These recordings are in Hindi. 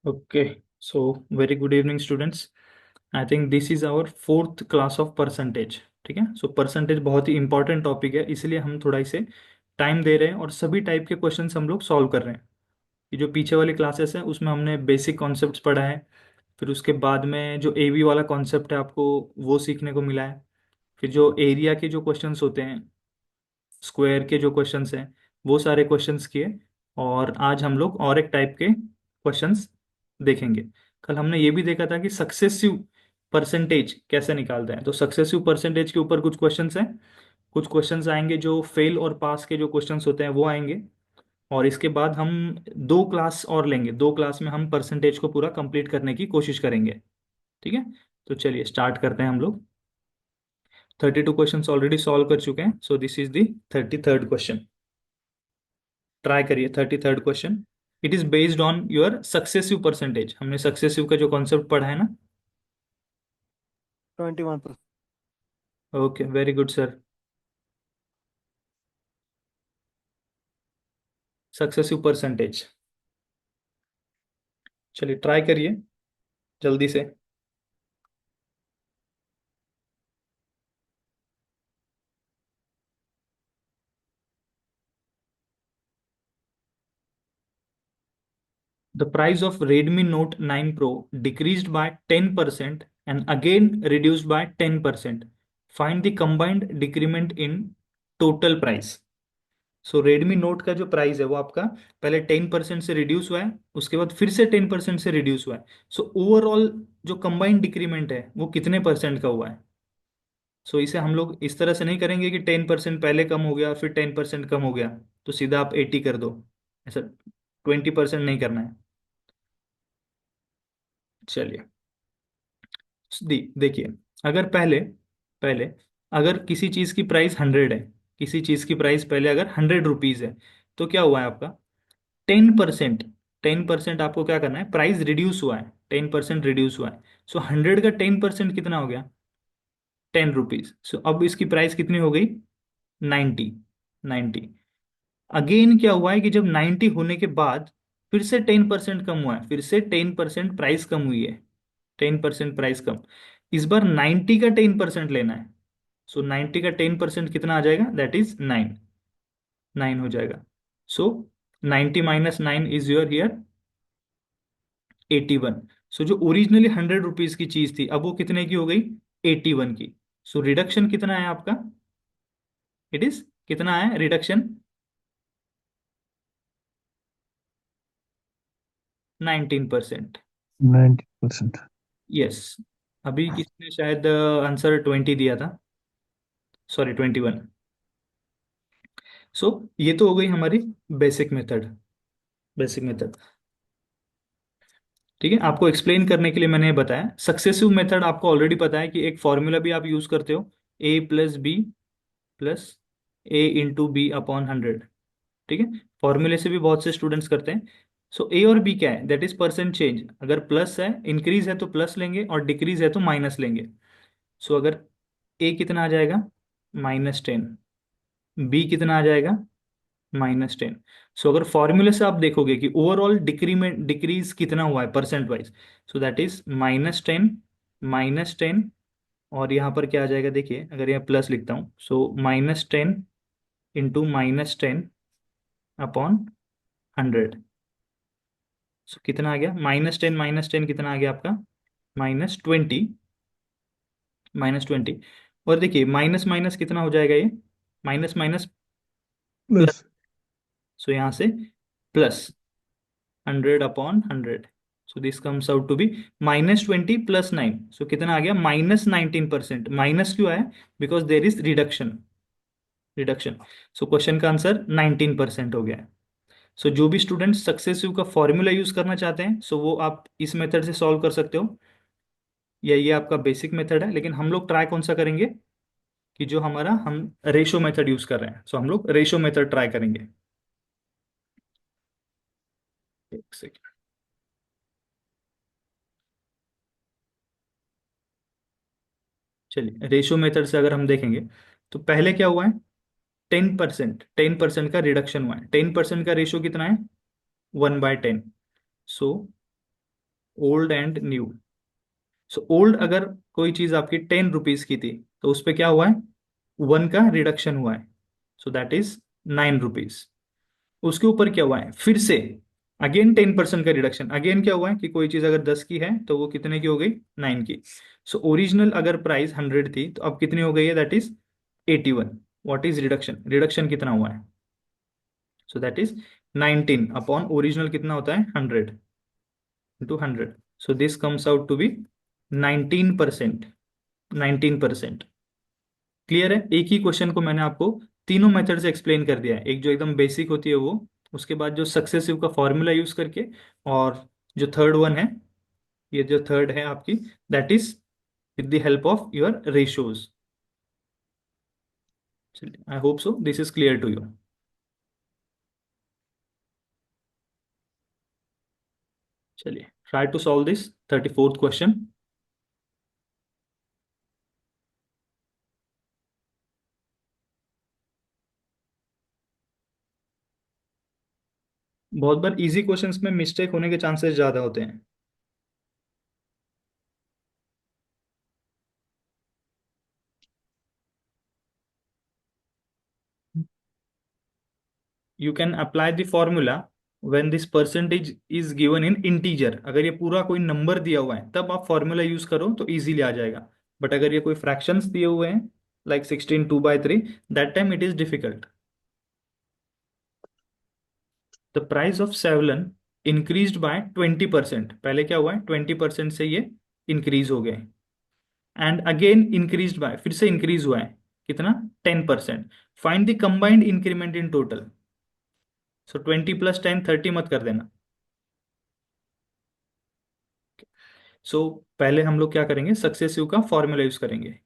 Okay, so very good evening, students. I think this is our fourth class of percentage. ठीक है, सो परसेंटेज बहुत ही इंपॉर्टेंट टॉपिक है, इसलिए हम थोड़ा इसे टाइम दे रहे हैं और सभी टाइप के क्वेश्चंस हम लोग सॉल्व कर रहे हैं। ये जो पीछे वाली क्लासेस हैं उसमें हमने बेसिक कॉन्सेप्ट्स पढ़ा है, फिर उसके बाद में जो एवी वाला कॉन्सेप्ट है आपको वो सीखने को मिला है। फिर जो एरिया के जो क्वेश्चंस होते हैं, स्क्वायर के जो क्वेश्चंस हैं, वो सारे क्वेश्चंस किए। और आज हम लोग और एक टाइप के क्वेश्चंस देखेंगे। कल हमने ये भी देखा था कि सक्सेसिव परसेंटेज कैसे निकालते हैं, तो सक्सेसिव परसेंटेज के ऊपर कुछ क्वेश्चंस हैं। कुछ क्वेश्चंस आएंगे जो फेल और पास के जो क्वेश्चंस होते हैं वो आएंगे। और इसके बाद हम दो क्लास और लेंगे, दो क्लास में हम परसेंटेज को पूरा कंप्लीट करने की कोशिश करेंगे। ठीक है, तो चलिए स्टार्ट करते हैं हम लोग। 32 क्वेश्चंस ऑलरेडी सॉल्व कर चुके हैं, सो this is the 33rd question. Try करिए 33rd question. It is based on your successive percentage. हमने सक्सेसिव का जो कॉन्सेप्ट पढ़ा है ना। 21%. Okay, very good sir. Successive percentage, चलिए ट्राई करिए जल्दी से। The price of Redmi Note 9 Pro decreased by 10% and again reduced by 10%. Find the combined decrement in total price. So Redmi note का जो प्राइस है वो आपका पहले 10% से रिड्यूस हुआ है, उसके बाद फिर से 10% से रिड्यूस हुआ है। सो ओवरऑल जो कंबाइंड डिक्रीमेंट है वो कितने परसेंट का हुआ है। सो इसे हम लोग इस तरह से नहीं करेंगे कि 10% पहले कम हो गया फिर 10% कम हो गया तो सीधा आप 80 कर दो। ऐसा 20% नहीं करना है। चलिए देखिए, अगर पहले पहले अगर किसी चीज की प्राइस 100 है, किसी चीज की प्राइस पहले अगर 100 रुपीज है, तो क्या हुआ है आपका 10%। 10% आपको क्या करना है, प्राइस रिड्यूस हुआ है, 10% रिड्यूस हुआ है। सो 100 का 10% कितना हो गया, 10 रुपीज। सो अब इसकी प्राइस कितनी हो गई, 90। 90। अगेन क्या हुआ है कि जब 90 होने के बाद फिर से 10% कम हुआ है, फिर से 10% प्राइस कम हुई है। 10% प्राइस कम। इस बार 90 का 10% लेना है। सो 90 का 10% कितना आ जाएगा, दैट इज 9। 9 हो जाएगा। सो 90 - 9 इज योर हियर 81। सो जो ओरिजिनली 100 रुपीज की चीज थी अब वो कितने की हो गई, 81 की। सो रिडक्शन कितना है आपका, इट इज कितना है रिडक्शन, 19%। 90%. यस। अभी किसने शायद आंसर 20 दिया था, सॉरी 21। सो ये तो हो गई हमारी बेसिक मेथड। बेसिक मेथड ठीक है, आपको एक्सप्लेन करने के लिए मैंने ये बताया। सक्सेसिव मेथड आपको ऑलरेडी पता है कि एक फॉर्मूला भी आप यूज करते हो, A + B + A × B/100। ठीक है, फॉर्मूले से भी बहुत से स्टूडेंट्स करते हैं। सो ए और बी क्या है, दैट इज परसेंट चेंज। अगर प्लस है, इंक्रीज है तो प्लस लेंगे और डिक्रीज है तो माइनस लेंगे। सो अगर ए कितना आ जाएगा, -10। बी कितना आ जाएगा, -10। सो अगर फॉर्मूले से आप देखोगे कि ओवरऑल डिक्रीमेंट डिक्रीज कितना हुआ है percent wise, so that is -10। -10 और यहाँ पर क्या आ जाएगा, देखिए अगर यहाँ प्लस लिखता हूँ, सो -10 इंटू -10/100। सो कितना आ गया, -10 कितना आ गया आपका, -20। -20। और देखिए माइनस माइनस कितना हो जाएगा ये, minus minus plus. Plus. So यहाँ से +100/100। So this comes out to be -20 + 9। So कितना आ गया, -19%। माइनस क्यों आया, because there is reduction. Reduction. So question का आंसर 19% हो गया है। सो जो भी स्टूडेंट सक्सेसिव का फॉर्मूला यूज करना चाहते हैं, सो वो आप इस मेथड से सॉल्व कर सकते हो, या ये आपका बेसिक मेथड है। लेकिन हम लोग ट्राई कौन सा करेंगे, कि जो हमारा हम रेशो मेथड यूज कर रहे हैं, सो हम लोग रेशो मेथड ट्राई करेंगे। एक सेकेंड। चलिए रेशो मेथड से अगर हम देखेंगे तो पहले क्या हुआ है, 10% का रिडक्शन हुआ है। 10% का रेशो कितना है, 1/10। So old and new. So old अगर कोई चीज आपकी 10 रुपीज की थी तो उस पे क्या हुआ है, 1 का रिडक्शन हुआ है, सो दैट इज 9 रुपीज। उसके ऊपर क्या हुआ है, फिर से अगेन 10% का रिडक्शन, अगेन क्या हुआ है कि कोई चीज अगर 10 की है तो वो कितने की हो गई, 9 की। सो ओरिजिनल अगर प्राइस 100 थी तो अब कितनी हो गई है, that is 81। What is reduction, reduction कितना हुआ है, so that is 19 upon original कितना होता है 100 into 100। So this comes out to be 19%। 19%। Clear है। एक ही क्वेश्चन को मैंने आपको तीनों मेथड से एक्सप्लेन कर दिया है, एक जो एकदम बेसिक होती है वो, उसके बाद जो सक्सेसिव का फॉर्मूला यूज करके, और जो थर्ड वन है, ये जो थर्ड है आपकी, that is with the help of your ratios. चलिए, I hope so this is clear to you. चलिए, try to solve this 34th question. बहुत बार इजी क्वेश्चंस में मिस्टेक होने के चांसेस ज्यादा होते हैं। You can apply the formula when this percentage is given in integer. अगर ये पूरा कोई नंबर दिया हुआ है तब आप फॉर्मूला यूज करो तो इजीली आ जाएगा। बट अगर ये कोई फ्रैक्शंस दिए हुए हैं, like 16 2/3, that time it is difficult. The price of Savlon increased by 20%। पहले क्या हुआ है, 20% से ये इंक्रीज हो गए, एंड अगेन इंक्रीज्ड बाय, फिर से इंक्रीज हुआ है कितना, 10%। Find the combined increment in total. सो 20 + 10 30 मत कर देना। सो पहले हम लोग क्या करेंगे, सक्सेसिव का फॉर्मूला यूज करेंगे,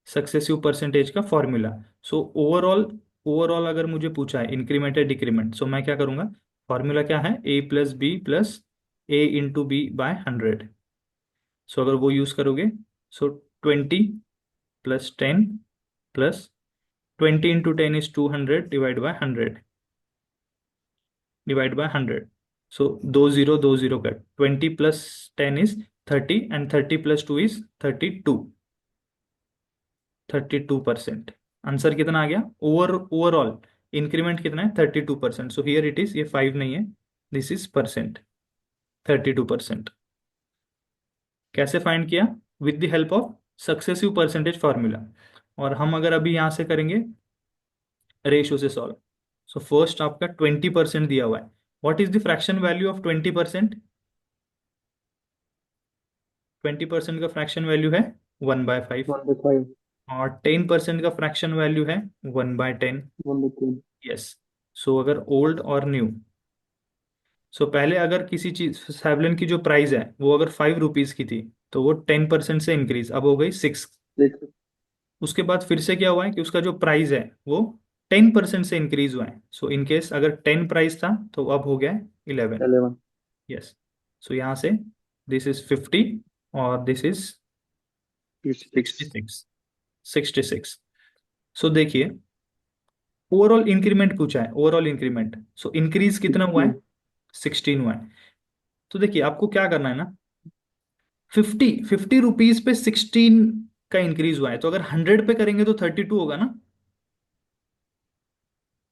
सक्सेसिव परसेंटेज का फॉर्मूला। सो ओवरऑल, ओवरऑल अगर मुझे पूछा है इंक्रीमेंट या डिक्रीमेंट, सो मैं क्या करूंगा, फॉर्मूला क्या है, A + B + A × B/100। सो अगर वो यूज करोगे, सो 20 + 10 + 20 × 10 is 200 divide by 100। So 2 0 2 0 cut, 20 + 10 is 30, and 30 + 2 is 32। 32%। Answer कितना आ गया, ओवरऑल इंक्रीमेंट कितना है, 32%। सो हियर इट इज, ये 5 नहीं है, दिस इज परसेंट, 32%। कैसे फाइंड किया, with the help of successive percentage formula. और हम अगर अभी यहां से करेंगे रेशियो से सॉल्व। सो फर्स्ट आपका 20% दिया हुआ है, what is the fraction value of 20%। 20% का फ्रैक्शन वैल्यू है 1/5। 1/5. और 10% का फ्रैक्शन वैल्यू है 1/10। 1/10. यस। सो अगर ओल्ड और न्यू, सो पहले अगर किसी चीज सेवलन की जो प्राइस है वो अगर 5 रुपीज की थी तो वो 10% से इंक्रीज अब हो गई 6। 6. उसके बाद फिर से क्या हुआ है कि उसका जो प्राइस है वो 10% से इंक्रीज हुआ है। सो इन केस अगर 10 प्राइस था तो अब हो गया है 11। 11. यस। सो यहाँ से दिस इज 50 और दिस इज 6. 66। 66। सो देखिए, ओवरऑल इंक्रीमेंट पूछा है, ओवरऑल इंक्रीमेंट, सो इंक्रीज कितना हुआ है, 16. 16 हुआ है। तो देखिए आपको क्या करना है ना, 50 रुपीज पे 16 का इंक्रीज हुआ है, तो अगर 100 पे करेंगे तो 32 होगा ना।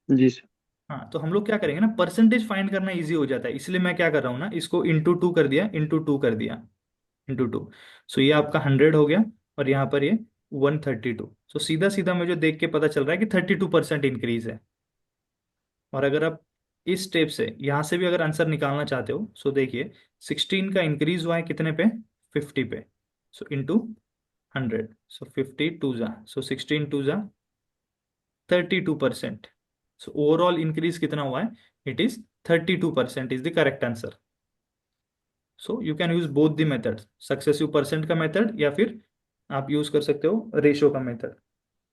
जी सर. हाँ, तो हम लोग क्या करेंगे ना, परसेंटेज फाइंड करना इजी हो जाता है, इसलिए मैं क्या कर रहा हूँ ना, इसको इंटू टू कर दिया, इंटू टू कर दिया, इंटू टू। सो ये आपका 100 हो गया, और यहाँ पर ये 132। सो सीधा सीधा मुझे देख के पता चल रहा है कि 32% इंक्रीज है। और अगर आप इस स्टेप से यहाँ से भी अगर आंसर निकालना चाहते हो, सो देखिए 16 का इंक्रीज हुआ है कितने पे, 50 पे। So into 100। सो 50 टू जा, सो 16 टू जा 32%। सो ओवरऑल इंक्रीज कितना हुआ है, it is 32% is the correct answer. So you can use both the method, successive percent का मेथड या फिर आप यूज कर सकते हो रेशो का मेथड।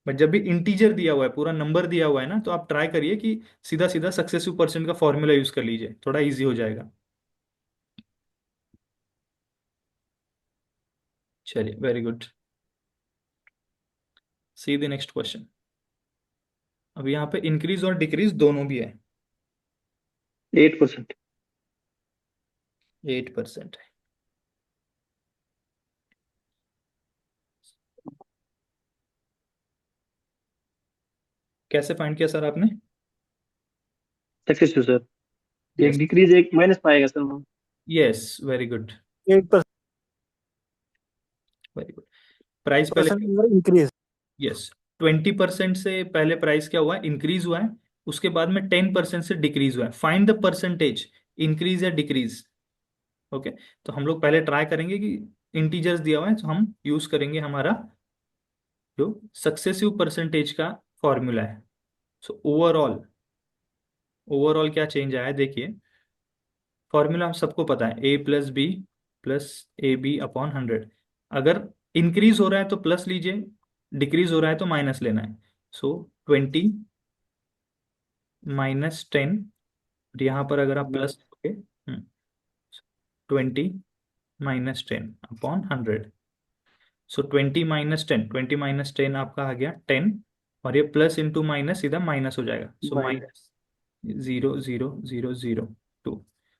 बट जब भी इंटीजर दिया हुआ है, पूरा नंबर दिया हुआ है ना, तो आप ट्राई करिए कि सीधा सीधा सक्सेसिव परसेंट का फॉर्मूला यूज कर लीजिए, थोड़ा इजी हो जाएगा। चलिए, very good. See the next question. अब यहाँ पे इंक्रीज और डिक्रीज दोनों भी है। 8%. 8% है। कैसे फाइंड किया सर आपने? Successful sir. एक यस। डिक्रीज एक माइनस पाएगा सर वो। Yes, very good. 8% very good. Price पहले, इंक्रीज। यस, 20% से पहले प्राइस क्या हुआ है? इंक्रीज हुआ है। उसके बाद में 10% से डिक्रीज हुआ है। फाइंड द परसेंटेज, इंक्रीज या डिक्रीज। ओके, तो हम लोग पहले ट्राई करेंगे कि इंटीजर्स दिया हुआ है तो हम यूज करेंगे हमारा जो सक्सेसिव परसेंटेज का फॉर्मूला है। सो ओवरऑल, ओवरऑल क्या चेंज आया है देखिए। फॉर्मूला हम सबको पता है, a+b+ ab/100। अगर इंक्रीज हो रहा है तो प्लस लीजिए, डिक्रीज हो रहा है तो माइनस लेना है। सो 20 - 10, और यहाँ पर अगर आप प्लस लोगे, 20 - 10/100। सो 20 - 10, 20 - 10 आपका आ गया 10, और ये प्लस इंटू माइनस सीधा माइनस हो जाएगा। So minus -0 0 0 0 2।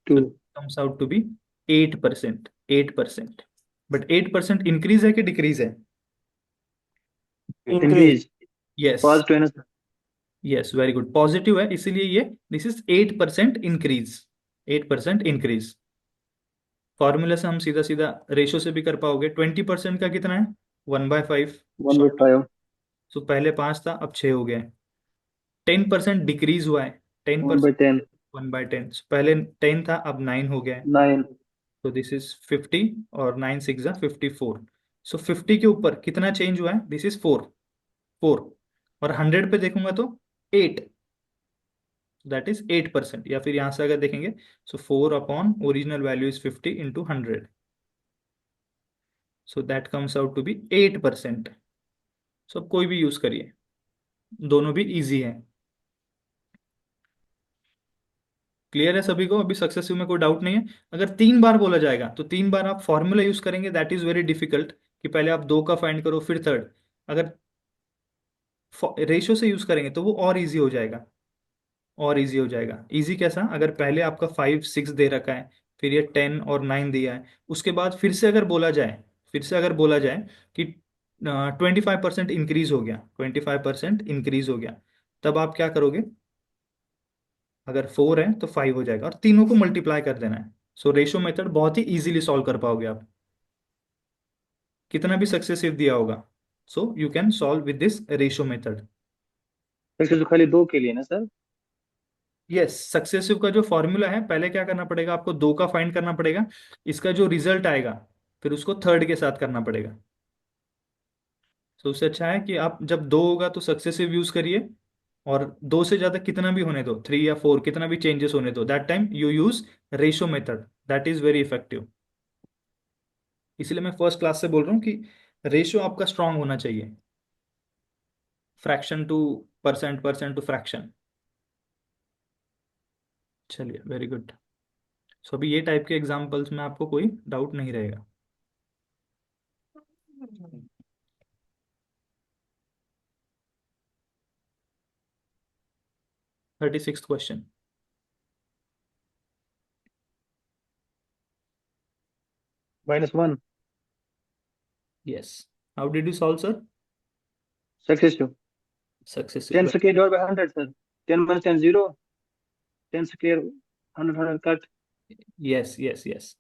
Two. So comes out to be 8%। 8%, but 8% increase है कि डिक्रीज है? इंक्रीज। इंक्रीज। यस। पॉजिटिव है ना sir? Yes, very good, positive है, इसीलिए ये this is 8% increase. 8% increase. Formula से हम सीधा सीधा रेशो से भी कर पाओगे। 20% का कितना है? 1/5। 1/5। सो पहले 5 था, अब 6 हो गया है। 10% डिक्रीज हुआ है। Ten one by percent ten 1/10। पहले 10 था, अब 9 हो गया है। 9। तो दिस इज 50, और 9 6 54। सो 50 के ऊपर कितना चेंज हुआ है? This is 4। 4, और 100 पे देखूंगा तो 8, दैट इज 8%। या फिर यहां से अगर देखेंगे, so original value is 50 into 100। So that comes out to be 8%। So कोई भी यूज करिए, दोनों भी इजी है। क्लियर है सभी को? अभी सक्सेसिव में कोई डाउट नहीं है? अगर 3 बार बोला जाएगा तो 3 बार आप फॉर्मूला यूज करेंगे, दैट इज वेरी डिफिकल्ट, कि पहले आप 2 का फाइंड करो फिर थर्ड। अगर रेशियो से यूज करेंगे तो वो और इजी हो जाएगा। और इजी हो जाएगा। इजी कैसा? अगर पहले आपका 5 6 दे रखा है, फिर ये 10 और 9 दिया है, उसके बाद फिर से अगर बोला जाए, कि 25% इंक्रीज हो गया, 25% इंक्रीज हो गया, तब आप क्या करोगे? अगर 4 है तो 5 हो जाएगा, और तीनों को मल्टीप्लाई कर देना है। सो रेशो मेथड बहुत ही इजीली सॉल्व कर पाओगे आप, कितना भी सक्सेसिव दिया होगा। So you can solve with this ratio method. Successful खाली 2 के लिए ना सर? यस, सक्सेसिव का जो फॉर्मूला है, पहले क्या करना पड़ेगा आपको? 2 का फाइंड करना पड़ेगा। इसका जो रिजल्ट आएगा, फिर उसको थर्ड के साथ करना पड़ेगा। तो उससे अच्छा है कि आप जब 2 होगा तो सक्सेसिव यूज करिए, और 2 से ज्यादा कितना भी होने दो, 3 या 4 कितना भी चेंजेस होने दो, that time you use ratio method, that is very effective. इसलिए मैं फर्स्ट क्लास से बोल रहा हूँ कि रेशियो आपका स्ट्रांग होना चाहिए, fraction to percent, percent to fraction. चलिए, वेरी गुड। सो अभी ये टाइप के एग्जांपल्स में आपको कोई डाउट नहीं रहेगा। 36th question. -1। Yes, how did you solve sir? Successful. Successive. 10 square/100 sir. 10 - 10 0। 10 square 100 cut. Yes yes yes.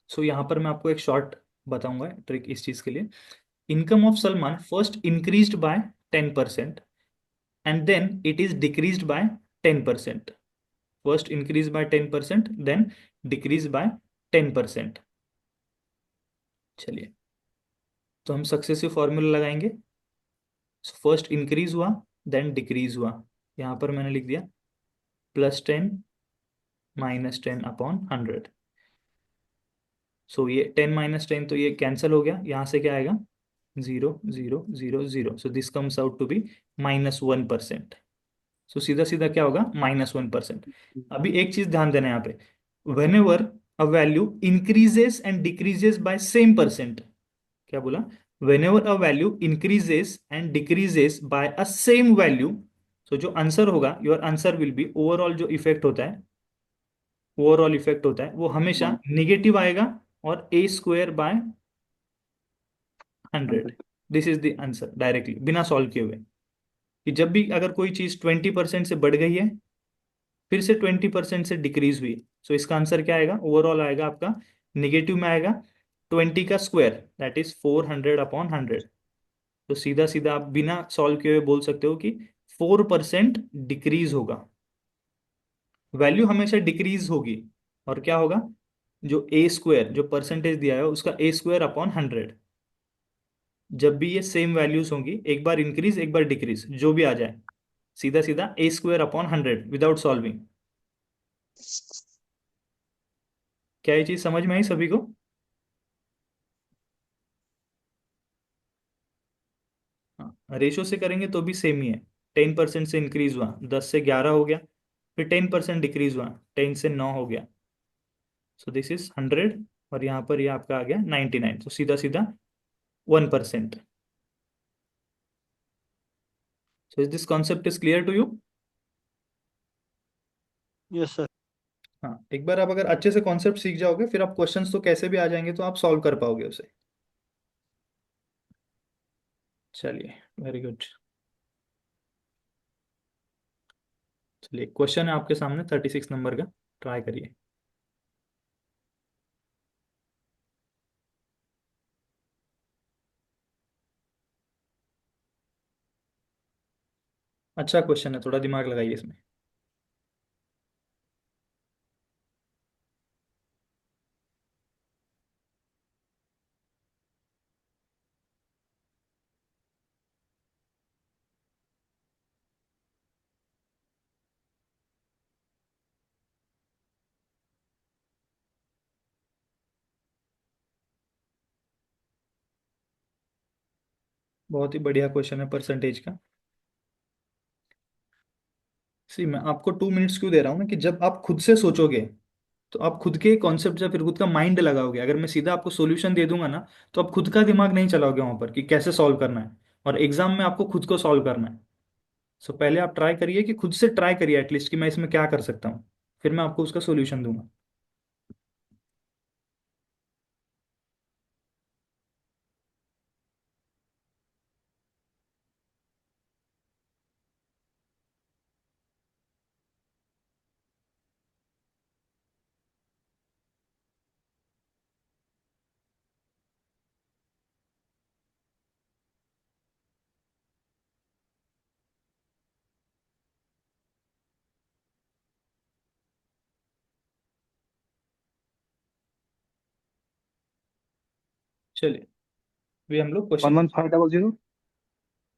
So यहाँ पर मैं आपको एक शॉर्ट बताऊंगा ट्रिक इस चीज के लिए। Income of Salman first increased by 10%, and then it is decreased by 10%। First increase by 10%, then decrease by 10%। चलिए, तो हम सक्सेसिव फॉर्मूला लगाएंगे। फर्स्ट इंक्रीज हुआ, देन डिक्रीज हुआ। यहाँ पर मैंने लिख दिया +10 -10/100। सो ये 10 - 10, तो ये कैंसिल हो गया, यहाँ से क्या आएगा? 0 0 0 0। So this comes out to be -1%। So सीधा सीधा क्या होगा? -1%। अभी एक चीज ध्यान देना है यहाँ पे, whenever a value increases and decreases by same percent. क्या बोला? Whenever a value increases and decreases by a same value, so जो आंसर होगा, your answer will be, overall जो इफेक्ट होता है ओवरऑल इफेक्ट होता है वो हमेशा वन निगेटिव आएगा, और a square by 100। Hundred. This is the answer directly, बिना सॉल्व किए हुए, कि जब भी अगर कोई चीज 20% से बढ़ गई है, फिर से 20% से डिक्रीज हुई, सो इसका आंसर क्या आएगा, ओवरऑल आएगा आपका, निगेटिव में आएगा 20 का स्क्वायर, दैट इज 400/100। तो सीधा सीधा आप बिना सॉल्व किए हुए बोल सकते हो कि 4% डिक्रीज होगा, वैल्यू हमेशा डिक्रीज होगी। और क्या होगा, जो ए स्क्वायर, जो परसेंटेज दिया है उसका ए स्क्वायर अपॉन 100, जब भी ये सेम वैल्यूज होंगी, एक बार इंक्रीज एक बार डिक्रीज जो भी आ जाए, सीधा सीधा ए स्क्वायर अपॉन 100 विदाउट सॉल्विंग। क्या ये चीज समझ में आई सभी को? हाँ, रेशो से करेंगे तो भी सेम ही है। 10% से इंक्रीज हुआ, 10 से 11 हो गया, फिर 10% डिक्रीज हुआ, 10 से 9 हो गया, सो दिस इज 100, और यहाँ पर ये आपका आ गया 99, तो सीधा सीधा 1%। So is this concept is clear to you? Yes sir. हाँ, एक बार आप अगर अच्छे से कॉन्सेप्ट सीख जाओगे, फिर आप क्वेश्चंस तो कैसे भी आ जाएंगे, तो आप सॉल्व कर पाओगे उसे। चलिए, वेरी गुड। चलिए, क्वेश्चन है आपके सामने 36 नंबर का, ट्राई करिए। अच्छा क्वेश्चन है, थोड़ा दिमाग लगाइए इसमें। बहुत ही बढ़िया क्वेश्चन है परसेंटेज का। सी, मैं आपको 2 मिनट्स क्यों दे रहा हूँ ना, कि जब आप खुद से सोचोगे, तो आप खुद के कॉन्सेप्ट या फिर खुद का माइंड लगाओगे। अगर मैं सीधा आपको सॉल्यूशन दे दूंगा ना, तो आप खुद का दिमाग नहीं चलाओगे वहां पर कि कैसे सॉल्व करना है, और एग्जाम में आपको खुद को सॉल्व करना है। सो पहले आप ट्राई करिए, कि खुद से ट्राई करिए एटलीस्ट, कि मैं इसमें क्या कर सकता हूँ, फिर मैं आपको उसका सॉल्यूशन दूंगा। चलिए, अभी हम लोग one question, one five double zero.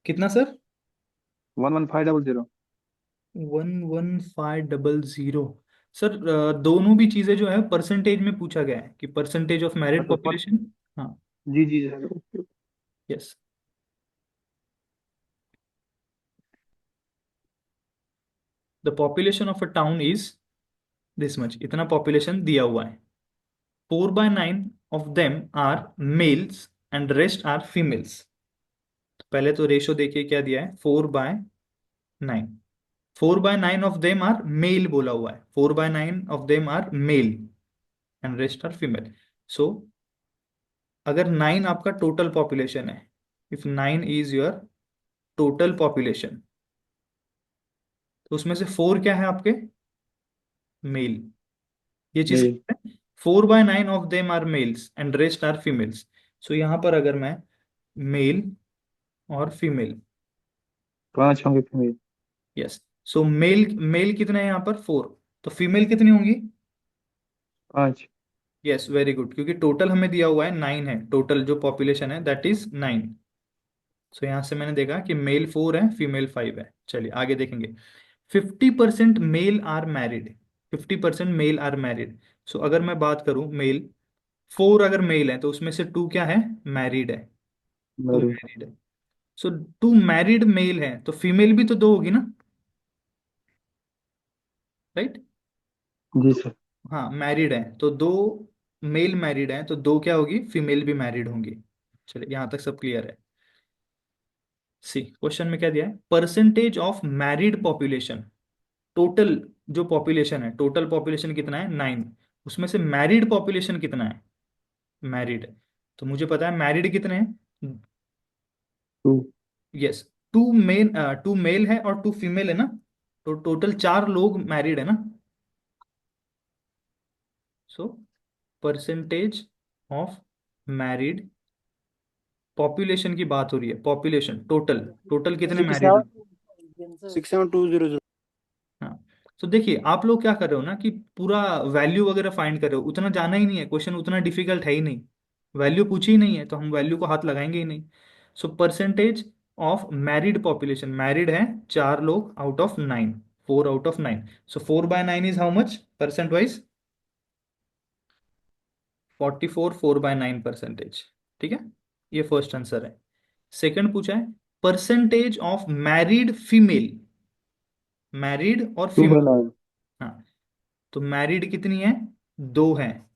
कितना सर? 11500। 11500। सर, दोनों भी चीजें जो है परसेंटेज में पूछा गया है, कि परसेंटेज ऑफ मैरिड अच्छा पर। पॉपुलेशन। हाँ। जी जी sir. Yes. The population of a town is this much, इतना पॉपुलेशन दिया हुआ है। 4/9 of them are males and rest are females. पहले तो रेशो देखिए क्या दिया है, 4/9। 4/9 ऑफ देम आर मेल बोला हुआ है, 4/9 of them are male and rest are female. So अगर 9 आपका टोटल पॉपुलेशन है, if 9 is your total population, तो उसमें से 4 क्या है आपके, मेल। ये चीज male. 4/9 of them are males and rest are females. So यहां पर अगर मैं मेल और फीमेल, 5 होंगे female. Yes, so male, male कितने हैं यहाँ पर, 4, तो फीमेल कितनी होंगी? 5। यस, वेरी गुड, क्योंकि टोटल हमें दिया हुआ है 9 है, टोटल जो पॉपुलेशन है दैट इज 9। सो यहां से मैंने देखा कि मेल 4 है, फीमेल 5 है। चलिए आगे देखेंगे। 50% male are married, 50% male are married. So अगर मैं बात करूं मेल, 4 अगर मेल है तो उसमें से 2 क्या है, मैरिड है, 2 मेल। मैरिड है। सो 2 मैरिड मेल है, तो फीमेल भी तो 2 होगी ना, राइट? जी तो सर। हाँ, मैरिड है तो 2 मेल मैरिड है, तो 2 क्या होगी, फीमेल भी मैरिड होंगी। चलिए यहां तक सब क्लियर है। सी, क्वेश्चन में क्या दिया है, percentage of married population, total जो पॉपुलेशन है, टोटल पॉपुलेशन कितना है, 9, उसमें से मैरिड पॉपुलेशन कितना है, मैरिड, तो मुझे पता है मैरिड कितने हैं, टू। यस, टू मेल है और टू फीमेल है ना, तो टोटल 4 लोग मैरिड है ना। So percentage of married, population की बात हो रही है, पॉपुलेशन टोटल, टोटल कितने सिक्स मैरिड है। सेवन 67200। हाँ, तो देखिए आप लोग क्या कर रहे हो ना कि पूरा वैल्यू वगैरह फाइंड कर रहे हो, उतना जाना ही नहीं है, क्वेश्चन उतना डिफिकल्ट है ही नहीं, वैल्यू पूछी ही नहीं है तो हम वैल्यू को हाथ लगाएंगे ही नहीं। So percentage of married population, married है 4 लोग out of 9, 4 out of 9, so 4/9 is how much percent wise, 44, 4/9 percentage. ठीक है, ये फर्स्ट आंसर है। सेकंड पूछा है percentage of married female, married और टू बाई फीमेल। नाइन हाँ, तो मैरिड कितनी है, 2 हैं,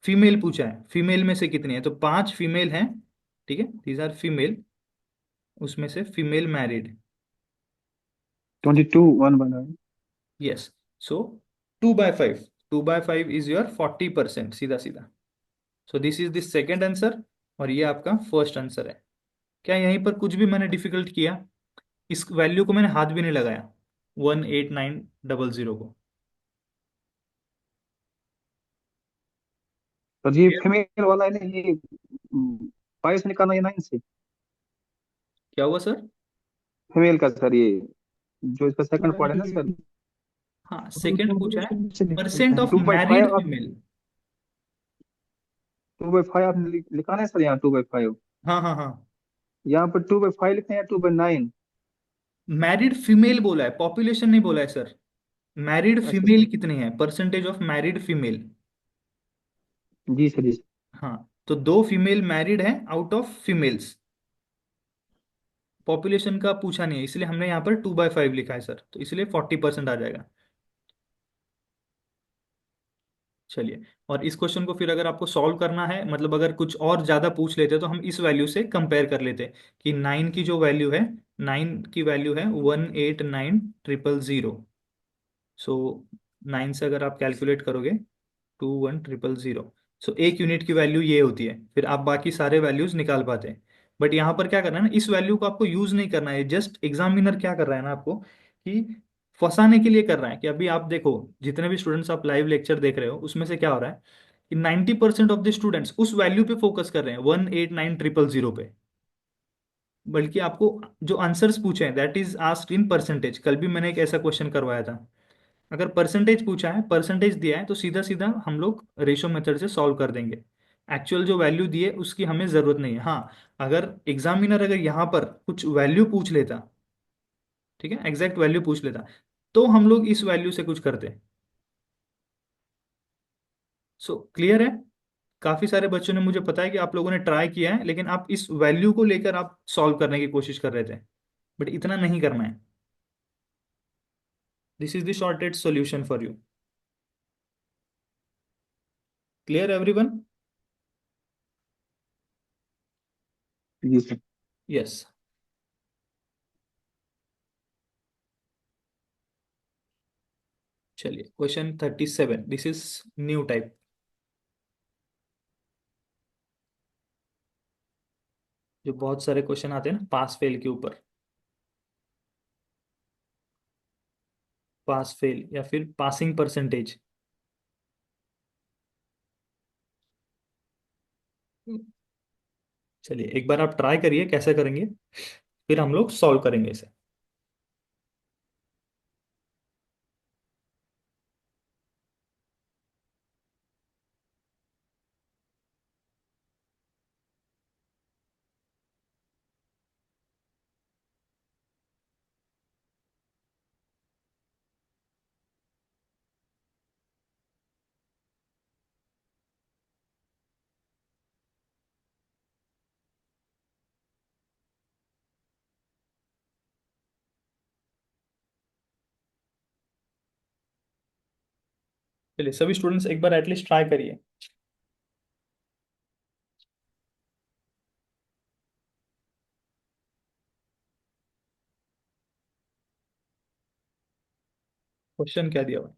फीमेल पूछा है, फीमेल में से कितनी है, तो 5 फीमेल हैं, ठीक है, दीज आर फीमेल, उसमें से female married, 22 1/9। Yes, so 2/5, 2/5 is your 40%, सीधा सीधा। सो this is the second answer, और ये आपका फर्स्ट आंसर है। क्या यहीं पर कुछ भी मैंने डिफिकल्ट किया, इस वैल्यू को मैंने हाथ भी नहीं लगाया, 18900 को। सर ये फीमेल वाला है ना, ये 5 से निकालना या 9 से? क्या हुआ सर। फीमेल का सर, ये जो इसका सेकंड पार्ट है ना सर, हाँ, सेकंड पूछा है percent of two by married five आप फीमेल। 2/5 आपने लिखाना है सर, यहाँ 2/5। हाँ हाँ हाँ, यहाँ पर 2/5 लिखे हैं या 2/9? मैरिड फीमेल बोला है, पॉपुलेशन नहीं बोला है सर, मैरिड अच्छा फीमेल सर। कितनी है, परसेंटेज ऑफ मैरिड फीमेल। जी सर, जी सर। हाँ, तो 2 फीमेल मैरिड है आउट ऑफ फीमेल्स, पॉपुलेशन का पूछा नहीं है, इसलिए हमने यहाँ पर 2/5 लिखा है सर, तो इसलिए 40% आ जाएगा। चलिए, और इस क्वेश्चन को फिर अगर आपको सॉल्व करना है, मतलब अगर कुछ और ज्यादा पूछ लेते तो हम इस वैल्यू से कंपेयर कर लेते कि 9 की जो वैल्यू है, 9 की वैल्यू है 189,000। सो 9 से अगर आप कैलकुलेट करोगे 21,000, सो 1 यूनिट की वैल्यू ये होती है, फिर आप बाकी सारे वैल्यूज निकाल पाते हैं। बट यहाँ पर क्या करना है ना, इस वैल्यू को आपको यूज नहीं करना है, जस्ट एग्जामिनर क्या कर रहा है ना आपको कि फंसाने के लिए कर रहा है, कि अभी आप देखो जितने भी स्टूडेंट्स आप लाइव लेक्चर देख रहे हो उसमें से क्या हो रहा है कि 90% ऑफ द स्टूडेंट्स उस वैल्यू पे फोकस कर रहे हैं, 189,000 पे, बल्कि आपको जो आंसर्स पूछे हैं that is asked in percentage. कल भी मैंने एक ऐसा क्वेश्चन करवाया था, अगर परसेंटेज पूछा है, परसेंटेज दिया है, तो सीधा सीधा हम लोग रेशो मेथड से सॉल्व कर देंगे, एक्चुअल जो वैल्यू दी है उसकी हमें जरूरत नहीं है। हाँ, अगर एग्जामिनर अगर यहाँ पर कुछ वैल्यू पूछ लेता, ठीक है, एग्जैक्ट वैल्यू पूछ लेता, तो हम लोग इस वैल्यू से कुछ करते। सो क्लियर है, काफी सारे बच्चों ने, मुझे पता है कि आप लोगों ने ट्राई किया है, लेकिन आप इस वैल्यू को लेकर आप सॉल्व करने की कोशिश कर रहे थे, बट इतना नहीं करना है। This is the shorted solution for you. Clear everyone. जी सर। यस, चलिए question 37, this is new type, जो बहुत सारे क्वेश्चन आते हैं ना पास फेल के ऊपर, पास फेल या फिर पासिंग परसेंटेज। चलिए एक बार आप ट्राई करिए कैसे करेंगे, फिर हम लोग सॉल्व करेंगे इसे। चलिए सभी स्टूडेंट्स एक बार एटलीस्ट ट्राई करिए। क्वेश्चन क्या दिया हुआ है?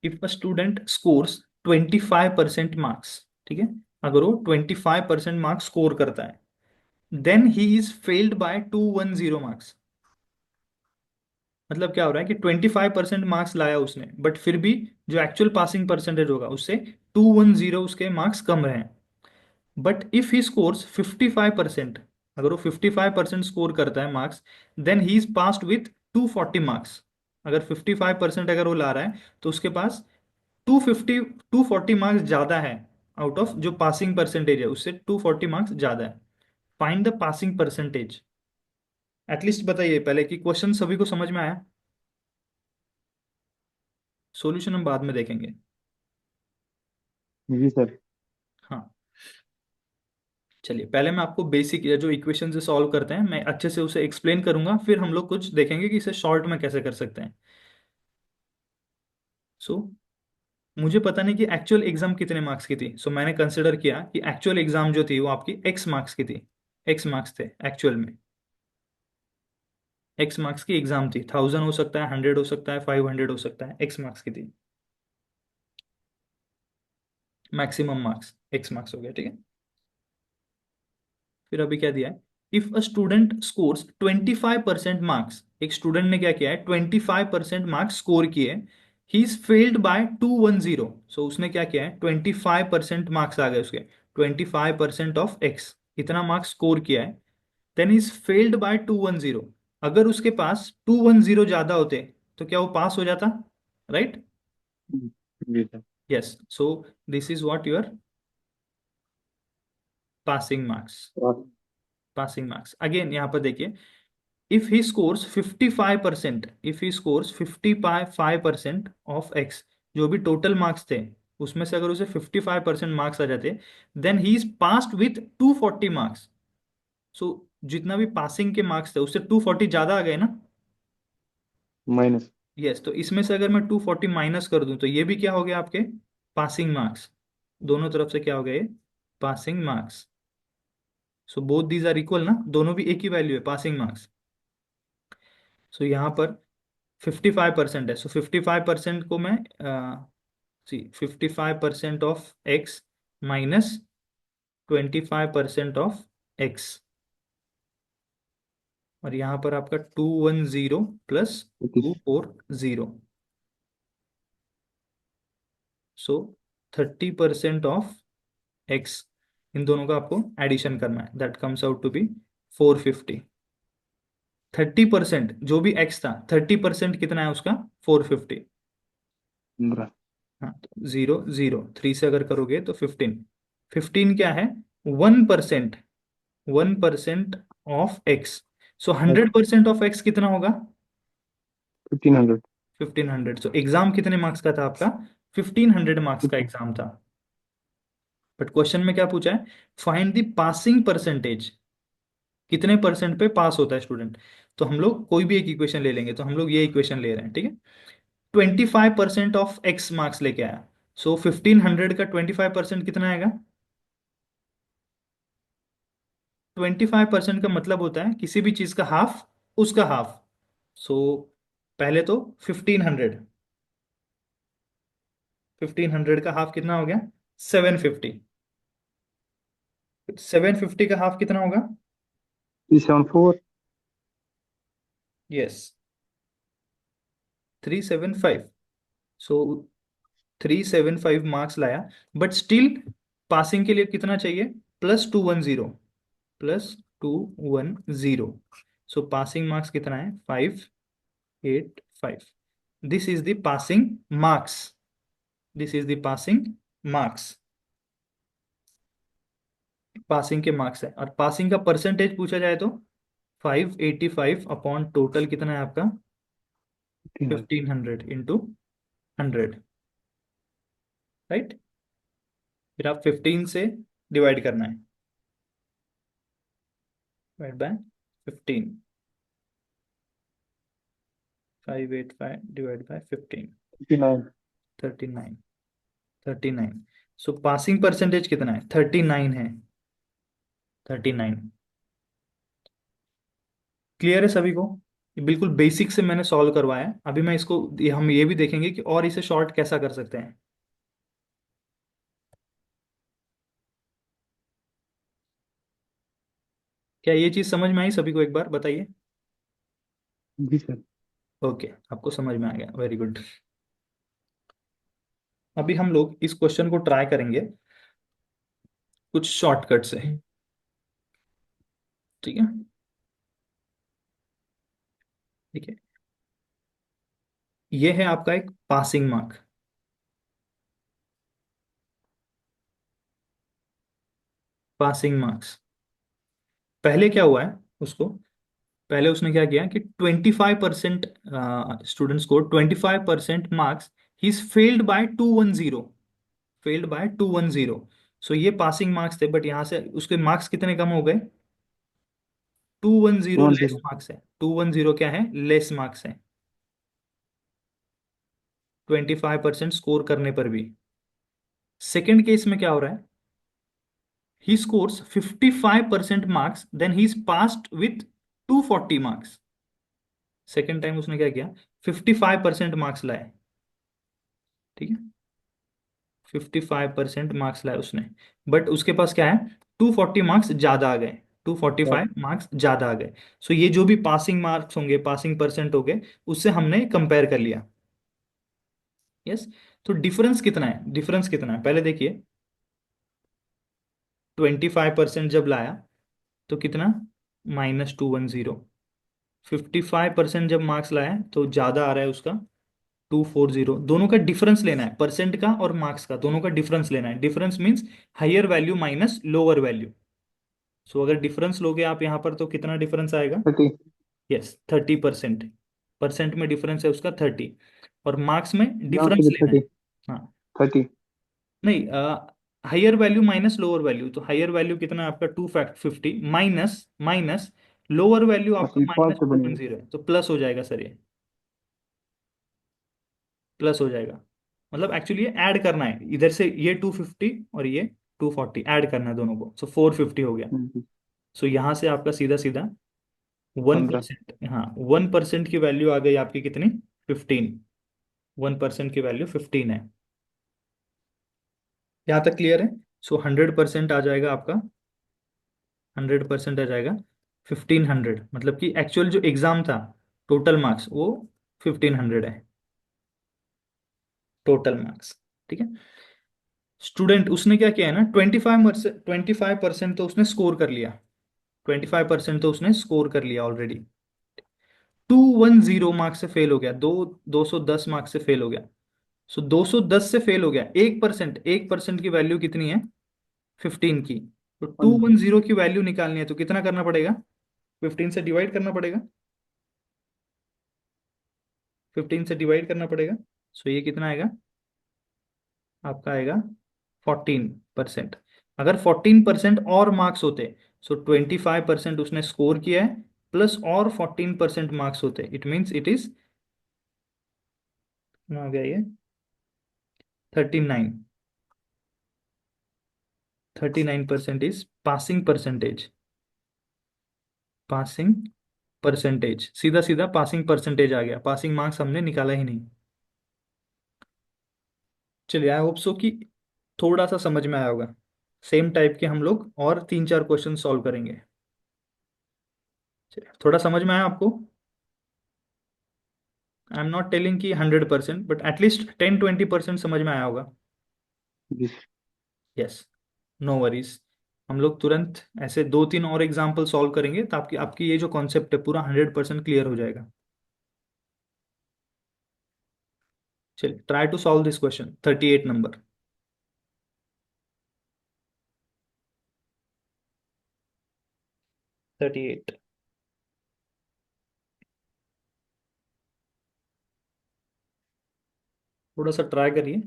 If a student scores 25% marks, ठीक है, अगर वो 25% मार्क्स स्कोर करता है, then he is failed by 210 marks. मतलब क्या हो रहा है कि 25% मार्क्स लाया उसने, बट फिर भी जो एक्चुअल पासिंग परसेंटेज होगा उससे 210 उसके मार्क्स कम रहे। बट इफ ही स्कोर्स 55%, अगर वो 55% स्कोर करता है marks, then he is passed with 240 marks. अगर 55% अगर वो ला रहा है तो उसके पास 240 मार्क्स ज्यादा है। आउट ऑफ जो पासिंग परसेंटेज है उससे 240 मार्क्स ज्यादा है। Find the passing percentage. At least बताइए पहले कि क्वेश्चन सभी को समझ में आया। सॉल्यूशन हम बाद में देखेंगे। जी सर। हाँ, चलिए पहले मैं आपको बेसिक जो इक्वेशन से सॉल्व करते हैं मैं अच्छे से उसे एक्सप्लेन करूंगा, फिर हम लोग कुछ देखेंगे कि इसे शॉर्ट में कैसे कर सकते हैं। सो मुझे पता नहीं कि एक्चुअल एग्जाम कितने मार्क्स की थी, सो मैंने कंसिडर किया कि एक्चुअल एग्जाम जो थी वो आपकी एक्स मार्क्स की थी। एक्स मार्क्स थे एक्चुअल में। एक्स मार्क्स की एग्जाम थी, 1000 हो सकता है, 100 हो सकता है, 500 हो सकता है, एक्स मार्क्स की थी। मैक्सिमम मार्क्स एक्स मार्क्स हो गया, ठीक है। फिर अभी क्या दिया है? If a student scores 25% marks, एक स्टूडेंट ने क्या किया है, 25% मार्क्स स्कोर किए, ही इज फेल्ड बाय 210। सो उसने क्या किया है, 25% मार्क्स आ गए उसके, 25% ऑफ एक्स, इतना मार्क्स स्कोर किया है, देन इज फेल्ड बाय 210। अगर उसके पास 210 ज्यादा होते तो क्या वो पास हो जाता? राइट। जी sir. Yes, so this is what your passing marks. Passing marks again यहाँ पर देखिए, if he scores 55%, if he scores 55% of x, जो भी टोटल मार्क्स थे उसमें से अगर उसे 55% मार्क्स आ जाते, then he is passed with 240 marks. So जितना भी पासिंग के मार्क्स थे उससे 240 ज्यादा आ गए ना। माइनस। यस, तो इसमें से अगर मैं 240 माइनस कर दूं तो ये भी क्या हो गया आपके पासिंग मार्क्स। दोनों तरफ से क्या हो गया, passing marks. So both these are equal ना, दोनों भी एक ही वैल्यू है पासिंग मार्क्स। सो यहाँ पर 55% है, सो 55% को मैं सी 55% of x minus 25% of x, और यहाँ पर आपका 210 प्लस 240, सो 30% ऑफ एक्स, इन दोनों का आपको एडिशन करना है, that comes out to be 450। 30% जो भी एक्स था, 30% कितना है उसका, 450। 15। हाँ, तो 0 0 3 से अगर करोगे तो 15। 15 क्या है, 1%। 1% of x, so 100% of x कितना होगा, 1500। 1500। सो एग्जाम कितने मार्क्स का था आपका, 1500 मार्क्स का एग्जाम था। बट क्वेश्चन में क्या पूछा है, फाइंड द पासिंग परसेंटेज, कितने परसेंट पे पास होता है स्टूडेंट। तो हम लोग कोई भी एक इक्वेशन ले लेंगे, तो हम लोग ये इक्वेशन ले रहे हैं, ठीक है। 25% ऑफ एक्स मार्क्स लेके आया, सो 1500 का 25% कितना आएगा। 25% का मतलब होता है किसी भी चीज का हाफ, उसका हाफ। सो पहले तो 1500, 1500 का हाफ कितना हो गया, 750। 750 का हाफ कितना होगा, 374। यस 375। सो 375 मार्क्स लाया, बट स्टिल पासिंग के लिए कितना चाहिए, +210, +210। सो पासिंग मार्क्स कितना है, 585। This is the passing marks, this is the passing marks. Passing के मार्क्स है, और पासिंग का परसेंटेज पूछा जाए तो 585 अपॉन टोटल कितना है आपका, 1500। 1500 इंटू 100, राइट। फिर आप 15 से डिवाइड करना है, divide by 15, 585 divide by 15, 59। 39, 39। So passing percentage कितना है, 39 है, 39। क्लियर है सभी को। ये बिल्कुल बेसिक से मैंने सॉल्व करवाया है। अभी मैं इसको हम ये भी देखेंगे कि और इसे शॉर्ट कैसा कर सकते हैं। क्या ये चीज समझ में आई सभी को, एक बार बताइए। जी सर। ओके, आपको समझ में आ गया, वेरी गुड। अभी हम लोग इस क्वेश्चन को ट्राई करेंगे कुछ शॉर्टकट से, ठीक है। ठीक है, ये है आपका एक पासिंग मार्क। पासिंग मार्क्स, पहले क्या हुआ है उसको, पहले उसने क्या किया कि 25% स्टूडेंट्स को 25% marks, he is failed by 210, failed by 210। So ये पासिंग मार्क्स थे, बट यहाँ से उसके मार्क्स कितने कम हो गए, 210 वन लेस जीरो मार्क्स है। 210 क्या है, लेस मार्क्स है, 25% स्कोर करने पर भी। सेकेंड केस में क्या हो रहा है, he scores 55% marks, then he is passed with 240 marks। Second time उसने क्या किया, 55% मार्क्स लाए, ठीक है, 55% मार्क्स लाए उसने, बट उसके पास क्या है, 240 मार्क्स ज्यादा आ गए, 245 मार्क्स ज्यादा आ गए। सो ये जो भी पासिंग मार्क्स होंगे, पासिंग परसेंट हो गए, उससे हमने कंपेयर कर लिया। यस, तो डिफरेंस कितना है, डिफरेंस कितना है पहले देखिए। 25% जब लाया तो कितना, -210। 55% जब मार्क्स लाया तो ज्यादा आ रहा है उसका, 240। दोनों का डिफरेंस लेना है, परसेंट का और मार्क्स का, दोनों का डिफरेंस लेना है। Difference means higher value minus lower value. So अगर डिफरेंस लोगे आप यहाँ पर तो कितना डिफरेंस आएगा, 30। यस 30%। परसेंट में डिफरेंस है उसका 30, और मार्क्स में यहाँ डिफरेंस से भी लेना है। 30। हाँ, 30। नहीं, higher value minus lower value, तो हायर वैल्यू कितना है आपका 250, माइनस माइनस लोअर वैल्यू आपका असली पास माइनस से टू वन बनेगा। जीरो है, तो प्लस हो जाएगा सर, ये प्लस हो जाएगा। मतलब एक्चुअली ये ऐड करना है, इधर से ये 250 और ये 240 ऐड करना है दोनों को, सो 450 हो गया। जी। सो यहाँ से आपका सीधा सीधा वन 15। परसेंट हाँ 1% की वैल्यू आ गई आपकी कितनी, 15। 1% की वैल्यू 15 है। यहाँ तक क्लियर है। सो 100% आ जाएगा आपका, 100% आ जाएगा 1500, मतलब कि एक्चुअल जो एग्जाम था, टोटल मार्क्स वो 1500 है, टोटल मार्क्स, ठीक है। स्टूडेंट उसने क्या किया है ना, 25% तो उसने स्कोर कर लिया, 25% तो उसने स्कोर कर लिया ऑलरेडी। 210 मार्क्स से फेल हो गया, 210 मार्क्स से फेल हो गया। सो 210 से फेल हो गया, 1%, 1% की वैल्यू कितनी है, 15 की। तो 15। 210 की वैल्यू निकालनी है तो कितना करना पड़ेगा, 15 से डिवाइड करना पड़ेगा, 15 से डिवाइड करना पड़ेगा। सो ये कितना आएगा, आपका आएगा 14%। अगर 14% और मार्क्स होते, सो 25% उसने स्कोर किया है, प्लस और 14% मार्क्स होते, इट मीन्स इट इज, आ गया ये 39। 39% is passing percentage, passing percentage, सीधा सीधा पासिंग परसेंटेज आ गया, पासिंग मार्क्स हमने निकाला ही नहीं। चलिए, आई होप सो कि थोड़ा सा समझ में आया होगा। सेम टाइप के हम लोग और तीन चार क्वेश्चन सॉल्व करेंगे। चलिए, थोड़ा समझ में आया आपको। आई एम नॉट टेलिंग कि 100%, बट एटलीस्ट 10-20% समझ में आया होगा। जी। Yes, no worries. हम लोग तुरंत ऐसे दो तीन और एग्जाम्पल सॉल्व करेंगे तो आपकी आपकी ये जो कॉन्सेप्ट है पूरा 100% क्लियर हो जाएगा। चलिए, try to solve this question 38 number. 38, थोड़ा सा ट्राई करिए।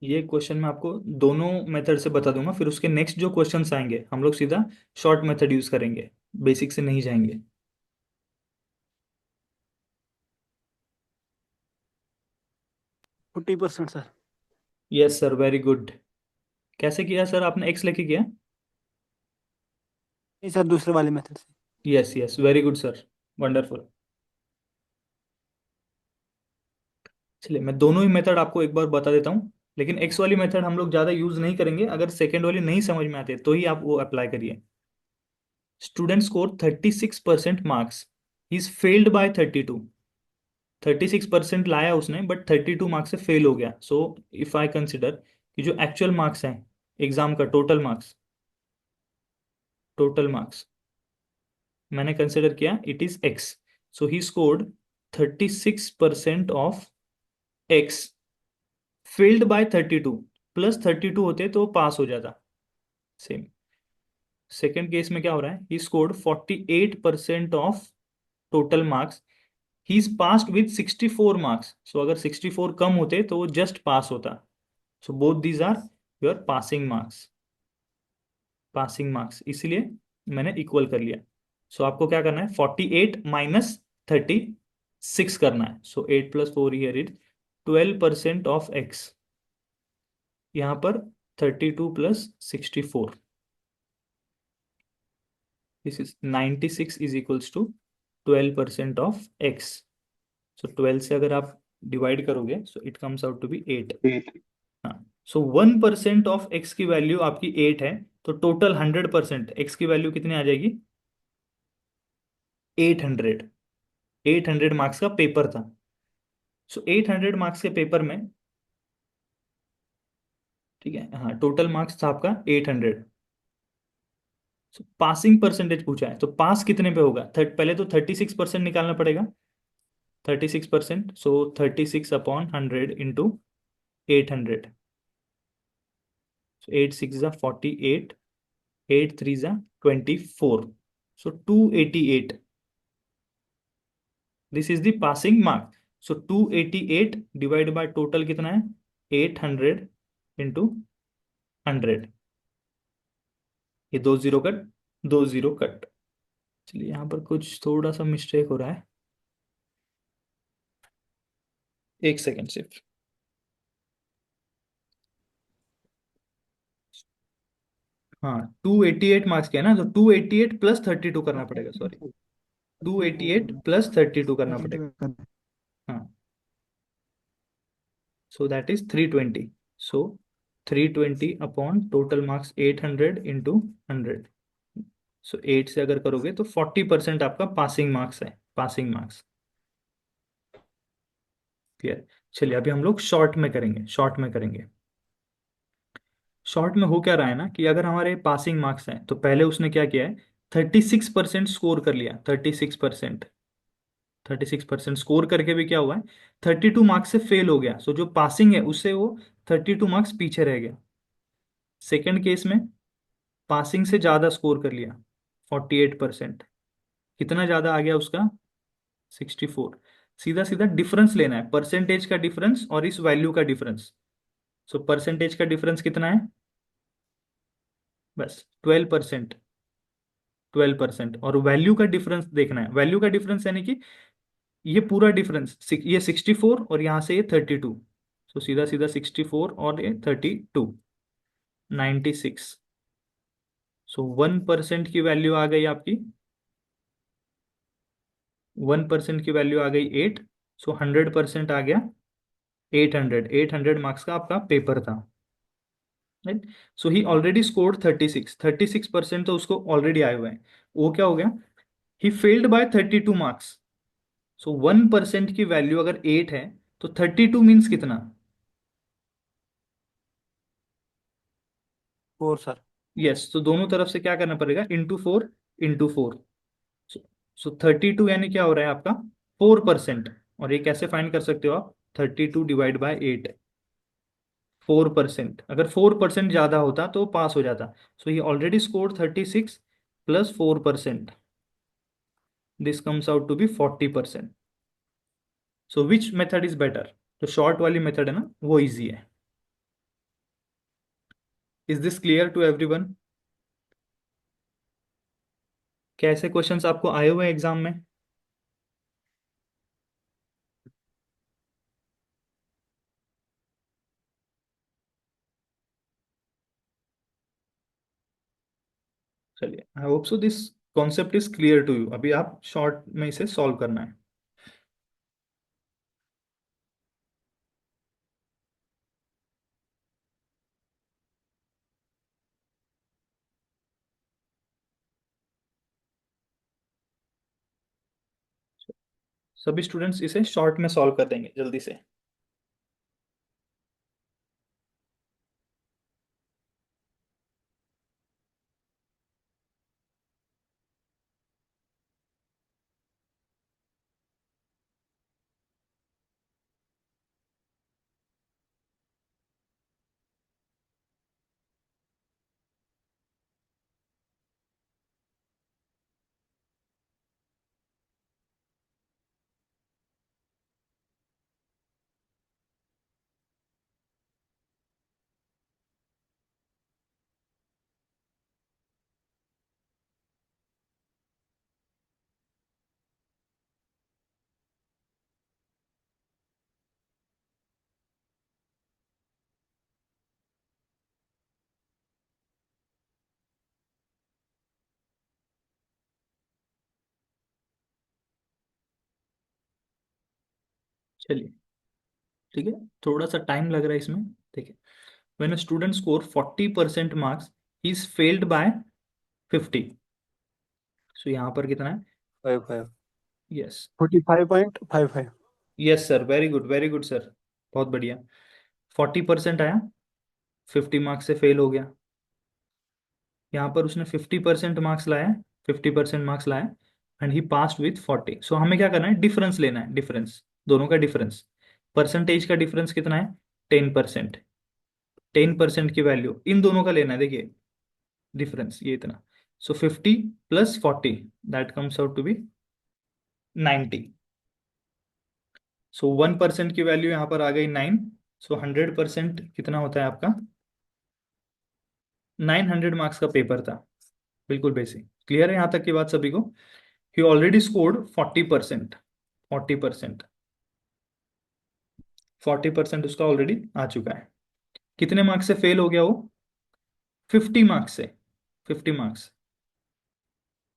ये क्वेश्चन मैं आपको दोनों मेथड से बता दूंगा, फिर उसके नेक्स्ट जो क्वेश्चंस आएंगे हम लोग सीधा शॉर्ट मेथड यूज करेंगे, बेसिक से नहीं जाएंगे। 40% sir. Yes sir, very good. कैसे किया सर आपने, एक्स लेके किया? नहीं सर, दूसरे वाले मेथड से। Yes yes, very good sir, wonderful. चलिए मैं दोनों ही मेथड आपको एक बार बता देता हूँ, लेकिन एक्स वाली मेथड हम लोग ज़्यादा यूज नहीं करेंगे, अगर सेकेंड वाली नहीं समझ में आते तो ही आप वो अप्लाई करिए। Student score 36% marks, he is failed by 32। 36% लाया उसने बट 32 मार्क्स से फेल हो गया। सो इफ आई कंसिडर कि जो एक्चुअल मार्क्स हैं एग्जाम का, टोटल मार्क्स मैंने कंसिडर किया, it is x. So he scored 36% of x, failed by 32, plus 32 होते तो पास हो जाता। सेम सेकेंड केस में क्या हो रहा है, he scored 48% of total marks, he is passed with 64 marks. So अगर 64 कम होते तो वो जस्ट पास होता। So both these are your passing marks, इसलिए मैंने इक्वल कर लिया। सो आपको क्या करना है, 48 माइनस 36 करना है। So 8 + 4 here is 12% of x, यहाँ पर 32 + 64, this is 96 is equals to 12% of x. सो 12 से अगर आप डिवाइड करोगे so it comes out to be 8। 8। हाँ, सो 1% ऑफ एक्स की वैल्यू आपकी 8 है, तो टोटल 100% एक्स की वैल्यू कितनी आ जाएगी, 800। 800 मार्क्स का पेपर था। सो 800 मार्क्स के पेपर में, ठीक है, हाँ, टोटल मार्क्स था आपका 800। सो पासिंग परसेंटेज पूछा है, तो पास कितने पे होगा, पहले तो 36% निकालना पड़ेगा। 36%, सो 36/100 into 800। So 8 6 = 48, 8 3 = 24, so 288, this is the passing mark. So 288 divide by total कितना है, 800 इंटू 100, ये दो जीरो कट, दो जीरो कट। चलिए यहाँ पर कुछ थोड़ा सा मिस्टेक हो रहा है, एक सेकेंड सिर्फ। हाँ, 288 मार्क्स के है ना, तो 288 प्लस 32 करना पड़ेगा, सॉरी, 288 प्लस 32 करना पड़ेगा। हाँ, सो that is 320। So 320 upon total marks 800 into 100। सो 8 से अगर करोगे तो 40% आपका पासिंग मार्क्स है, पासिंग मार्क्स। क्लियर। चलिए अभी हम लोग शॉर्ट में करेंगे। शॉर्ट में हो क्या रहा है ना, कि अगर हमारे पासिंग मार्क्स हैं तो पहले उसने क्या किया है, 36% स्कोर कर लिया, 36% स्कोर करके भी क्या हुआ है, 32 मार्क्स से फेल हो गया। सो जो पासिंग है उससे वो 32 मार्क्स पीछे रह गया। सेकेंड केस में पासिंग से ज्यादा स्कोर कर लिया, 48%, कितना ज्यादा आ गया उसका, 64। सीधा सीधा डिफरेंस लेना है, परसेंटेज का डिफरेंस और इस वैल्यू का डिफरेंस। सो परसेंटेज का डिफरेंस कितना है, बस 12%। 12% और वैल्यू का डिफरेंस देखना है, वैल्यू का डिफरेंस यानी कि ये पूरा डिफरेंस, ये 64 और यहाँ से ये 32। सो सीधा सीधा 64 और ये 32, 96। सो 1% की वैल्यू आ गई आपकी, 1% की वैल्यू आ गई 8। सो 100% आ गया 800। 800 मार्क्स का आपका पेपर था, राइट। सो ही ऑलरेडी स्कोर्ड 36 तो उसको ऑलरेडी आए हुए हैं। वो क्या हो गया, ही फेल्ड बाय 32 मार्क्स। सो 1% की वैल्यू अगर 8 है तो 32 मीन्स कितना, 4 सर। यस। तो दोनों तरफ से क्या करना पड़ेगा, इंटू 4। सो 32 यानी क्या हो रहा है आपका, 4%। और ये कैसे फाइंड कर सकते हो आप, 32 ÷ 8, 4%। अगर 4% ज्यादा होता तो पास हो जाता। सो ये already score 36 plus 4%, this comes out to be 40%। So which method is better, जो शॉर्ट वाली मेथड है ना वो इजी है। Is this clear to everyone? कैसे क्वेश्चंस आपको आए हुए एग्जाम में? चलिए, I hope so this concept is clear to you. अभी आप शॉर्ट में इसे सॉल्व करना है। सभी स्टूडेंट्स इसे शॉर्ट में सॉल्व कर देंगे जल्दी से। चलिए, ठीक है। थोड़ा सा टाइम लग रहा है इसमें। ठीक है। When a student score 40% marks, he is failed by 50। So यहाँ पर कितना है? 55 yes. 45.55। Yes sir, very good sir. बहुत बढ़िया। 40% आया, 50 मार्क्स से फेल हो गया। यहाँ पर उसने 50% मार्क्स लाया, 50% मार्क्स लाया, एंड ही पास्ड विथ 40। सो हमें क्या करना है? डिफरेंस लेना है, डिफरेंस, दोनों का डिफरेंस। परसेंटेज का डिफरेंस कितना है? 10%। 10% की वैल्यू इन दोनों का लेना है। देखिए डिफरेंस ये इतना। So 50 + 40, that comes out to be 90। So 1% की वैल्यू यहाँ पर आ गई 9। सो 100% कितना होता है आपका? 900 मार्क्स का पेपर था। बिल्कुल बेसिक क्लियर है यहाँ तक की बात सभी को? ही ऑलरेडी स्कोर्ड 40%। 40%। 40% उसका ऑलरेडी आ चुका है। कितने मार्क्स से फेल हो गया वो? 50 मार्क्स से। 50 मार्क्स।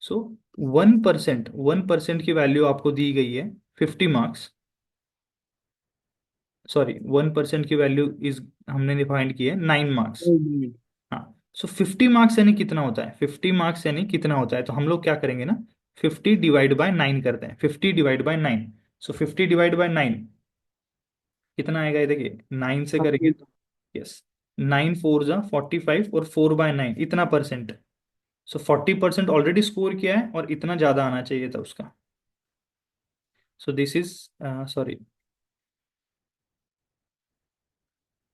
सो 1% की वैल्यू आपको दी गई है 50 मार्क्स। सॉरी, 1% की वैल्यू इज हमने डिफाइंड की है 9 मार्क्स। हाँ। सो 50 मार्क्स यानी कितना होता है? 50 मार्क्स यानी कितना होता है? तो हम लोग क्या करेंगे ना, 50 डिवाइड बाय 9 करते हैं। 50 divide by 9। So 50 divide by 9 कितना आएगा? ये देखिए 9 से करेंगे तो, यस, 9 4 × 45 और 4/9 इतना परसेंट। सो 40% ऑलरेडी स्कोर किया है और इतना ज्यादा आना चाहिए था उसका। सो दिस इज, सॉरी,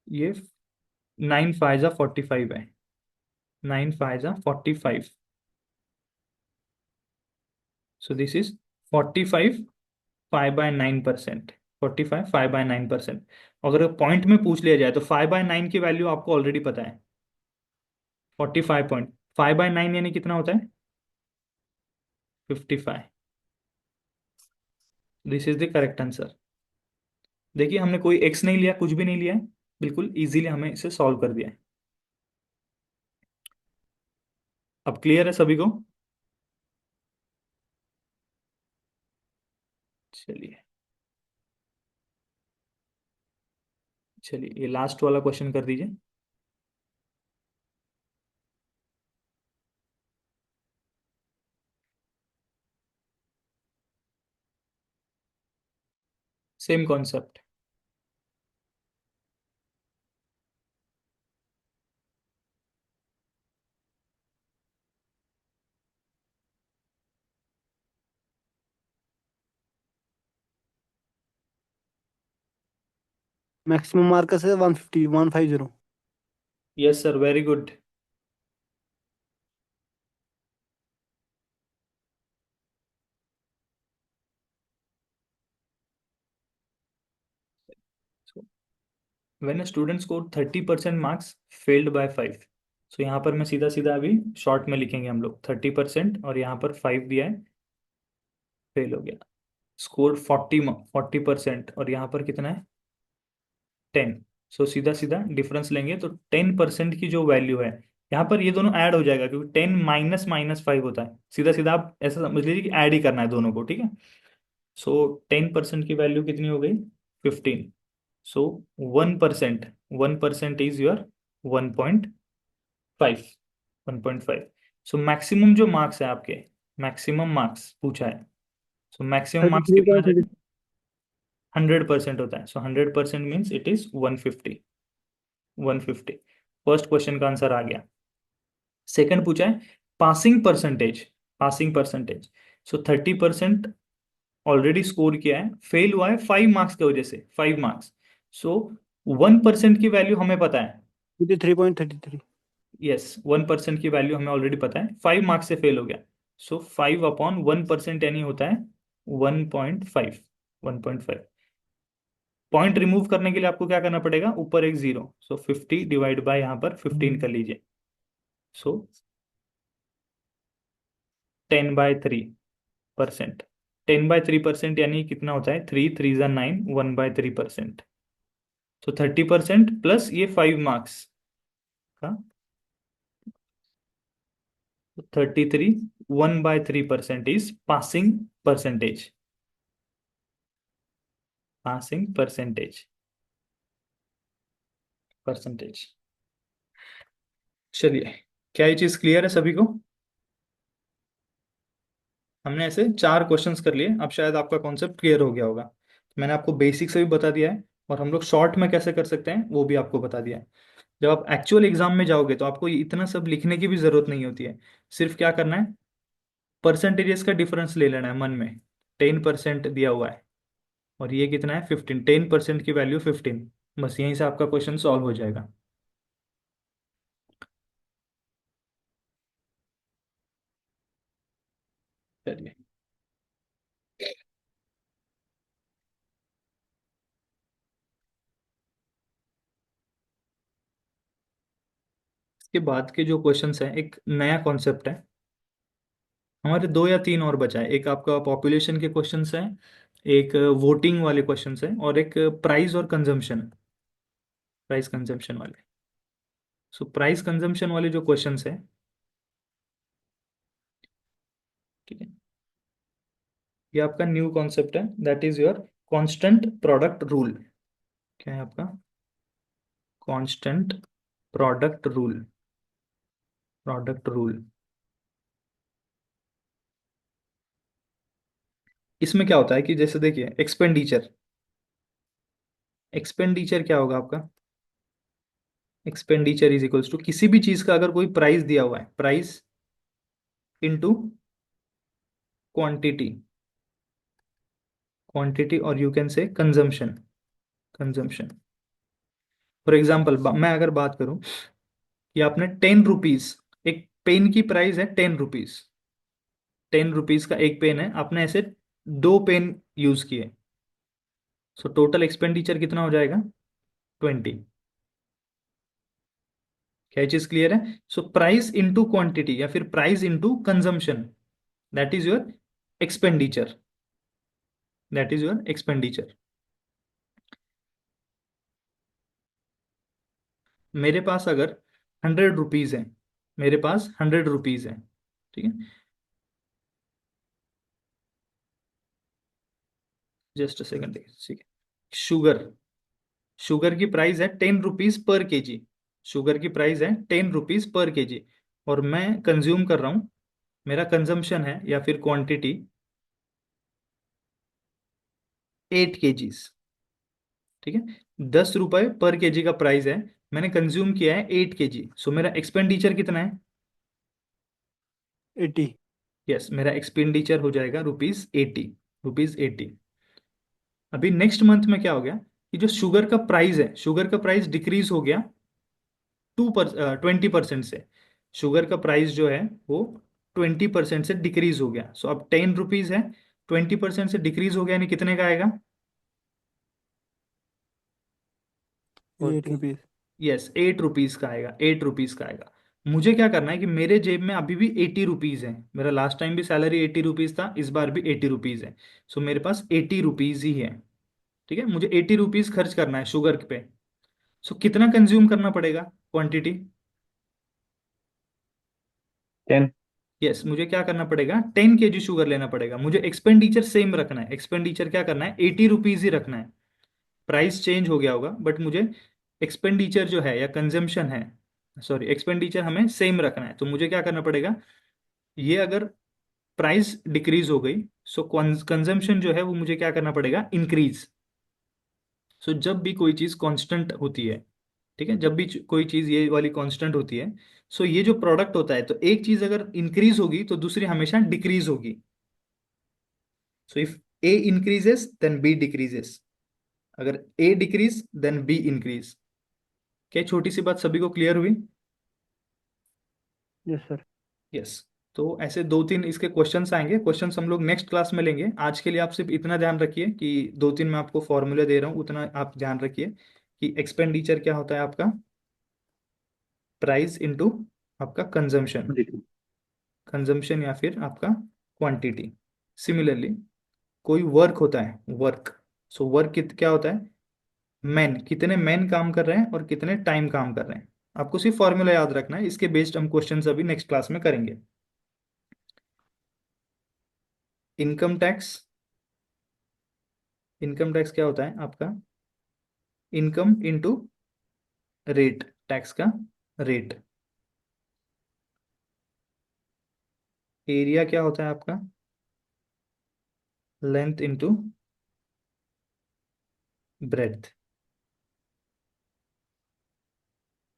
ये 9 5 × 45 है। 9 5 × 45। सो दिस इज 45 5/9%। 45 5/9%। अगर पॉइंट में पूछ लिया जाए तो 5/9 की वैल्यू आपको ऑलरेडी पता है। 45.5/9 यानी कितना होता है? 55। This is the correct answer. देखिए हमने कोई एक्स नहीं लिया, कुछ भी नहीं लिया है। बिल्कुल इजीली हमें इसे सॉल्व कर दिया है। अब क्लियर है सभी को? चलिए, चलिए ये लास्ट वाला क्वेश्चन कर दीजिए। Same concept. मैक्सिमम मार्कस है 150 150। Yes sir, very good. When a student scored 30% marks, failed by 5. सो यहाँ पर मैं सीधा सीधा अभी शॉर्ट में लिखेंगे हम लोग 30%, और यहाँ पर 5 दिया है, फेल हो गया। स्कोर 40% और यहाँ पर कितना है 10। सो सीधा सीधा डिफरेंस लेंगे तो 10% की जो वैल्यू है, यहाँ पर ये दोनों ऐड हो जाएगा क्योंकि 10 माइनस माइनस 5 होता है। सीधा सीधा आप ऐसा समझ लीजिए कि ऐड ही करना है दोनों को, ठीक है। सो 10% की वैल्यू कितनी हो गई 15। सो 1%, 1% इज योर 1.5, 1.5। सो मैक्सिमम जो मार्क्स है आपके, मैक्सिमम मार्क्स पूछा है, so maximum thirty marks three कितना आ पॉइंट जाएगा 100% होता है। सो 100% means it is 150, 150। First question का आंसर आ गया। सेकंड पूछा है पासिंग परसेंटेज, पासिंग परसेंटेज। सो 30% ऑलरेडी स्कोर किया है, फेल हुआ है 5 मार्क्स की वजह से, 5 मार्क्स। सो 1% की वैल्यू हमें पता है, 33.33। यस 1% की वैल्यू हमें ऑलरेडी पता है, 5 मार्क्स से फेल हो गया। सो 5/1% यानी होता है 1.5, 1.5। पॉइंट रिमूव करने के लिए आपको क्या करना पड़ेगा, ऊपर एक जीरो, सो 50 डिवाइड बाय यहाँ पर 15 कर लीजिए। सो 10/3%, 10/3% यानी कितना होता है, 3 3 9, 1/3%। तो 30% प्लस ये 5 मार्क्स का, 33, 1/3% is passing percentage, passing percentage, percentage. चलिए, क्या ये चीज क्लियर है सभी को? हमने ऐसे 4 क्वेश्चंस कर लिए, अब शायद आपका कॉन्सेप्ट क्लियर हो गया होगा। मैंने आपको बेसिक से भी बता दिया है, और हम लोग शॉर्ट में कैसे कर सकते हैं वो भी आपको बता दिया है। जब आप एक्चुअल एग्जाम में जाओगे तो आपको इतना सब लिखने की भी जरूरत नहीं होती है। सिर्फ क्या करना है, परसेंटेजेस का डिफरेंस ले लेना है मन में। 10% दिया हुआ है और ये कितना है 15, 10% की वैल्यू 15, बस यहीं से आपका क्वेश्चन सॉल्व हो जाएगा। चलिए, इसके बाद के जो क्वेश्चंस हैं, एक नया कॉन्सेप्ट है। हमारे 2 या 3 और बचा है, एक आपका पॉपुलेशन के क्वेश्चंस हैं, एक वोटिंग वाले क्वेश्चंस हैं, और एक प्राइस और कंजम्पशन, प्राइस कंजम्पशन वाले। सो प्राइस कंजम्पशन वाले जो क्वेश्चंस हैं, ठीक है, ये आपका न्यू कॉन्सेप्ट है, that is your constant product rule. क्या है आपका constant product rule, product rule. इसमें क्या होता है कि जैसे देखिए एक्सपेंडिचर, एक्सपेंडिचर क्या होगा आपका, एक्सपेंडिचर इज इक्वल्स टू किसी भी चीज का अगर कोई प्राइस दिया हुआ है, प्राइस इनटू क्वांटिटी, क्वांटिटी, और you can say consumption, consumption. For example मैं अगर बात करूं कि आपने 10 रुपीज, एक पेन की प्राइस है 10 रुपीज, 10 रुपीज का एक पेन है, आपने ऐसे 2 पेन यूज किए, सो टोटल एक्सपेंडिचर कितना हो जाएगा 20। क्या ये चीज क्लियर है? सो प्राइस इंटू क्वांटिटी या फिर price into consumption, that is your expenditure, that is your expenditure. मेरे पास अगर 100 रुपीज है, मेरे पास 100 रुपीज है, ठीक है, जस्ट अ सेकंड, ठीक है। शुगर, शुगर की प्राइस है 10 रुपीज पर केजी, शुगर की प्राइस है 10 रुपीज पर केजी, और मैं कंज्यूम कर रहा हूं, मेरा कंजम्पशन है या फिर क्वांटिटी 8 केजीज, ठीक है। 10 रुपए पर केजी का प्राइस है, मैंने कंज्यूम किया है 8 केजी, सो मेरा एक्सपेंडिचर कितना है, 80। यस मेरा एक्सपेंडिचर हो जाएगा रुपीज 80, रुपीज 80। अभी नेक्स्ट मंथ में क्या हो गया कि जो शुगर का प्राइस है, शुगर का प्राइस डिक्रीज हो गया 20% से, शुगर का प्राइस जो है वो 20% से डिक्रीज हो गया। सो अब 10 रुपीज है, 20% से डिक्रीज हो गया, यानी कितने का आएगा, 8 40। रुपीज। यस 8 रुपीज का आएगा, 8 रुपीज का आएगा। मुझे क्या करना है कि मेरे जेब में अभी भी 80 रुपीज है, मेरा लास्ट टाइम भी सैलरी 80 रुपीज था, इस बार भी 80 रुपीज है। सो मेरे पास 80 रुपीज ही है। ठीक है, मुझे 80 रुपीज खर्च करना है शुगर पे। सो कितना कंज्यूम करना पड़ेगा क्वांटिटी? 10। यस, मुझे क्या करना पड़ेगा, 10 kg शुगर लेना पड़ेगा। मुझे एक्सपेंडिचर सेम रखना है, एक्सपेंडिचर क्या करना है, 80 रुपीज ही रखना है। प्राइस चेंज हो गया होगा बट मुझे एक्सपेंडिचर जो है या कंजम्पशन है, सॉरी एक्सपेंडिचर हमें सेम रखना है। तो मुझे क्या करना पड़ेगा, ये अगर प्राइस डिक्रीज हो गई सो कंजम्पशन जो है वो मुझे क्या करना पड़ेगा, इंक्रीज। सो जब भी कोई चीज कांस्टेंट होती है, ठीक है, जब भी कोई चीज ये वाली कांस्टेंट होती है, सो ये जो प्रोडक्ट होता है, तो एक चीज अगर इंक्रीज होगी तो दूसरी हमेशा डिक्रीज होगी। So if A increases then B decreases, अगर A decrease then B increase. क्या ये छोटी सी बात सभी को क्लियर हुई? Yes sir. यस। तो ऐसे दो तीन इसके क्वेश्चंस आएंगे, क्वेश्चंस हम लोग नेक्स्ट क्लास में लेंगे। आज के लिए आप सिर्फ इतना ध्यान रखिए कि दो तीन मैं आपको फॉर्मूले दे रहा हूँ, उतना आप ध्यान रखिए कि एक्सपेंडिचर क्या होता है आपका, प्राइस इनटू आपका कंजम्पशन, कंजम्पशन या फिर आपका क्वांटिटी। सिमिलरली कोई वर्क होता है, वर्क, सो वर्क क्या होता है, मैन, कितने मैन काम कर रहे हैं और कितने टाइम काम कर रहे हैं। आपको सिर्फ फॉर्मूला याद रखना है, इसके बेस्ड हम क्वेश्चंस अभी नेक्स्ट क्लास में करेंगे। इनकम टैक्स, इनकम टैक्स क्या होता है आपका, इनकम इनटू रेट, टैक्स का रेट। एरिया क्या होता है आपका, लेंथ इनटू ब्रेड्थ।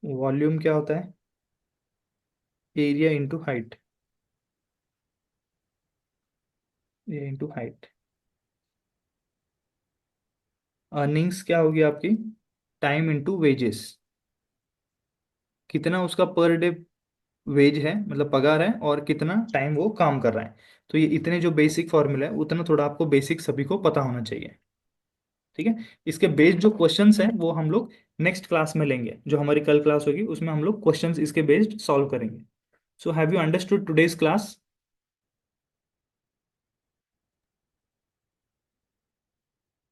वॉल्यूम क्या होता है, area into height, area into height. Earnings क्या होगी आपकी, टाइम इंटू वेजेस, कितना उसका पर डे वेज है मतलब पगार है और कितना टाइम वो काम कर रहा है। तो ये इतने जो बेसिक फॉर्मूला है उतना थोड़ा आपको बेसिक सभी को पता होना चाहिए। ठीक है, इसके बेस्ड जो क्वेश्चंस हैं वो हम लोग नेक्स्ट क्लास में लेंगे, जो हमारी कल क्लास होगी उसमें हम लोग क्वेश्चंस इसके बेस्ड सॉल्व करेंगे। So have you understood today's class?